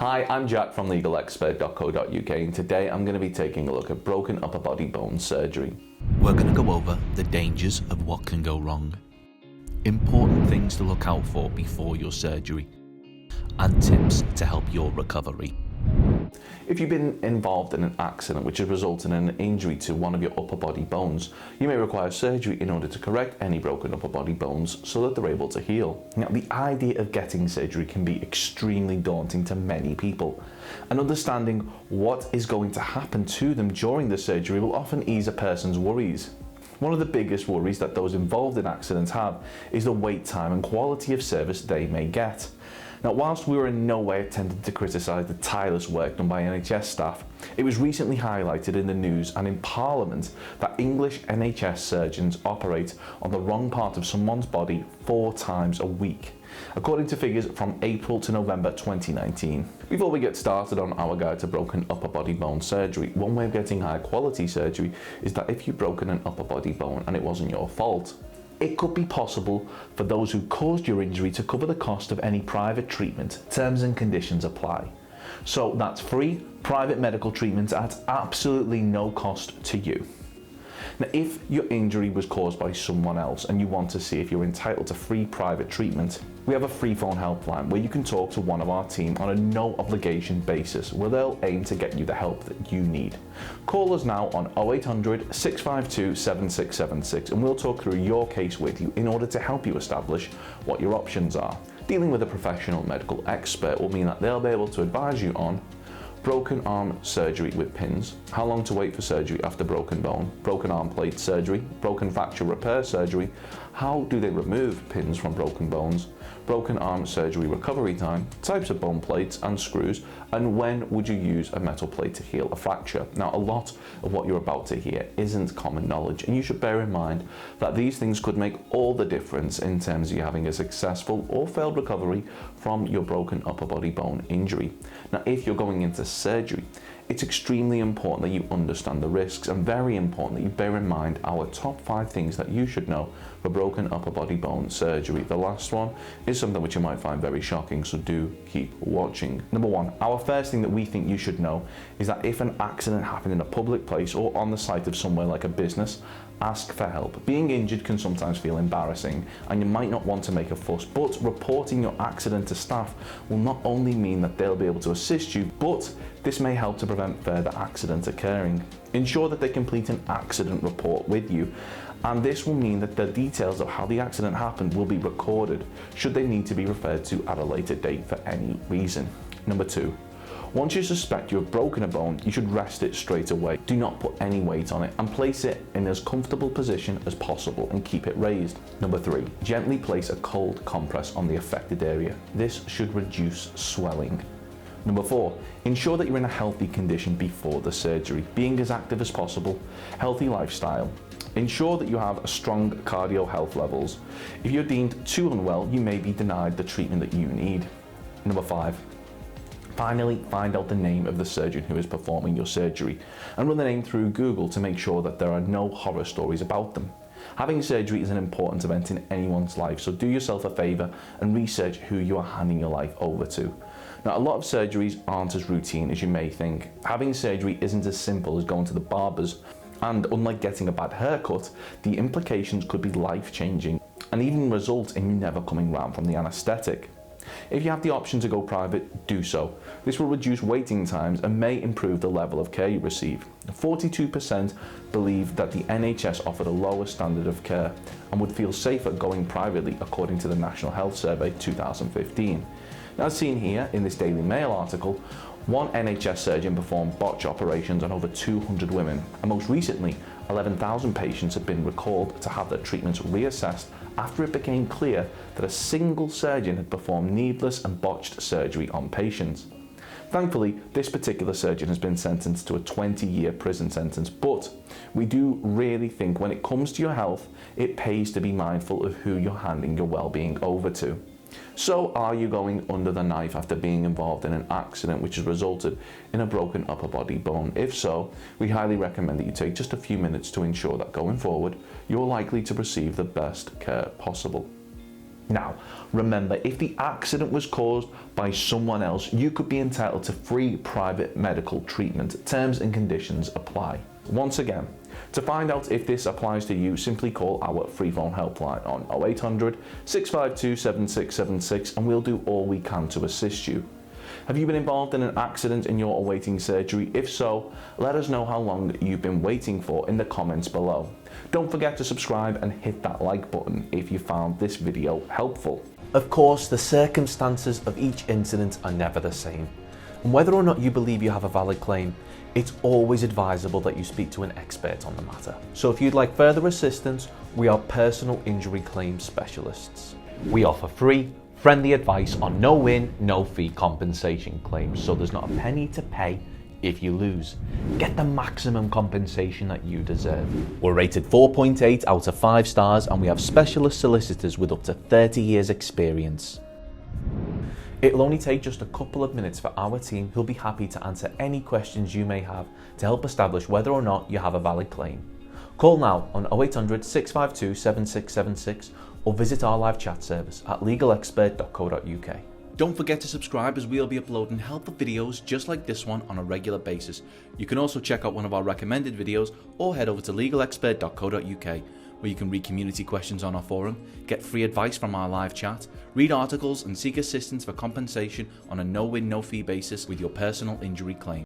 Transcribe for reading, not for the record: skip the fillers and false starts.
Hi, I'm Jack from legalexpert.co.uk and today I'm going to be taking a look at broken upper body bone surgery. We're going to go over the dangers of what can go wrong, important things to look out for before your surgery, and tips to help your recovery. If you've been involved in an accident which has resulted in an injury to one of your upper body bones, you may require surgery in order to correct any broken upper body bones so that they're able to heal. Now, the idea of getting surgery can be extremely daunting to many people, and understanding what is going to happen to them during the surgery will often ease a person's worries. One of the biggest worries that those involved in accidents have is the wait time and quality of service they may get. Now, whilst we were in no way attempting to criticise the tireless work done by NHS staff, it was recently highlighted in the news and in Parliament that English NHS surgeons operate on the wrong part of someone's body 4 times a week, according to figures from April to November 2019. Before we get started on our guide to broken upper body bone surgery, one way of getting high quality surgery is that if you've broken an upper body bone and it wasn't your fault, it could be possible for those who caused your injury to cover the cost of any private treatment. Terms and conditions apply. So that's free private medical treatment at absolutely no cost to you. Now, if your injury was caused by someone else and you want to see if you're entitled to free private treatment, we have a free phone helpline where you can talk to one of our team on a no obligation basis, where they'll aim to get you the help that you need. Call us now on 0800 652 7676 and we'll talk through your case with you in order to help you establish what your options are. Dealing with a professional medical expert will mean that they'll be able to advise you on broken arm surgery with pins, how long to wait for surgery after broken bone, broken arm plate surgery, broken fracture repair surgery, how do they remove pins from broken bones, broken arm surgery recovery time, types of bone plates and screws, and when would you use a metal plate to heal a fracture. Now, a lot of what you're about to hear isn't common knowledge, and you should bear in mind that these things could make all the difference in terms of you having a successful or failed recovery from your broken upper body bone injury. Now, if you're going into surgery, it's extremely important that you understand the risks, and very important that you bear in mind our top 5 things that you should know for broken upper body bone surgery. The last one is something which you might find very shocking, so do keep watching. Number 1, our first thing that we think you should know is that if an accident happened in a public place or on the site of somewhere like a business, ask for help. Being injured can sometimes feel embarrassing and you might not want to make a fuss, but reporting your accident to staff will not only mean that they'll be able to assist you, but this may help to prevent further accidents occurring. Ensure that they complete an accident report with you, and this will mean that the details of how the accident happened will be recorded should they need to be referred to at a later date for any reason. Number 2, once you suspect you have broken a bone, you should rest it straight away. Do not put any weight on it and place it in as comfortable position as possible and keep it raised. Number 3, gently place a cold compress on the affected area. This should reduce swelling. Number 4, ensure that you're in a healthy condition before the surgery, being as active as possible, healthy lifestyle. Ensure that you have strong cardio health levels. If you're deemed too unwell, you may be denied the treatment that you need. Number 5, finally, find out the name of the surgeon who is performing your surgery and run the name through Google to make sure that there are no horror stories about them. Having surgery is an important event in anyone's life, so do yourself a favour and research who you are handing your life over to. Now, a lot of surgeries aren't as routine as you may think. Having surgery isn't as simple as going to the barber's, and unlike getting a bad haircut, the implications could be life-changing and even result in you never coming round from the anaesthetic. If you have the option to go private, do so. This will reduce waiting times and may improve the level of care you receive. 42% believe that the NHS offered a lower standard of care and would feel safer going privately, according to the National Health Survey 2015. Now, as seen here in this Daily Mail article, one NHS surgeon performed botch operations on over 200 women, and most recently 11,000 patients have been recalled to have their treatments reassessed after it became clear that a single surgeon had performed needless and botched surgery on patients. Thankfully, this particular surgeon has been sentenced to a 20-year prison sentence, but we do really think when it comes to your health, it pays to be mindful of who you're handing your well-being over to. So, are you going under the knife after being involved in an accident which has resulted in a broken upper body bone? If so, we highly recommend that you take just a few minutes to ensure that going forward, you're likely to receive the best care possible. Now, remember, if the accident was caused by someone else, you could be entitled to free private medical treatment. Terms and conditions apply. Once again, to find out if this applies to you, simply call our free phone helpline on 0800 652 7676 and we'll do all we can to assist you. Have you been involved in an accident and you're awaiting surgery? If so, let us know how long you've been waiting for in the comments below. Don't forget to subscribe and hit that like button if you found this video helpful. Of course, the circumstances of each incident are never the same. And whether or not you believe you have a valid claim, it's always advisable that you speak to an expert on the matter. So if you'd like further assistance, we are personal injury claim specialists. We offer free, friendly advice on no win, no fee compensation claims, so there's not a penny to pay if you lose. Get the maximum compensation that you deserve. We're rated 4.8 out of 5 stars and we have specialist solicitors with up to 30 years experience. It'll only take just a couple of minutes for our team who'll be happy to answer any questions you may have to help establish whether or not you have a valid claim. Call now on 0800 652 7676 or visit our live chat service at legalexpert.co.uk. Don't forget to subscribe as we'll be uploading helpful videos just like this one on a regular basis. You can also check out one of our recommended videos or head over to legalexpert.co.uk where you can read community questions on our forum, get free advice from our live chat, read articles and seek assistance for compensation on a no-win, no-fee basis with your personal injury claim.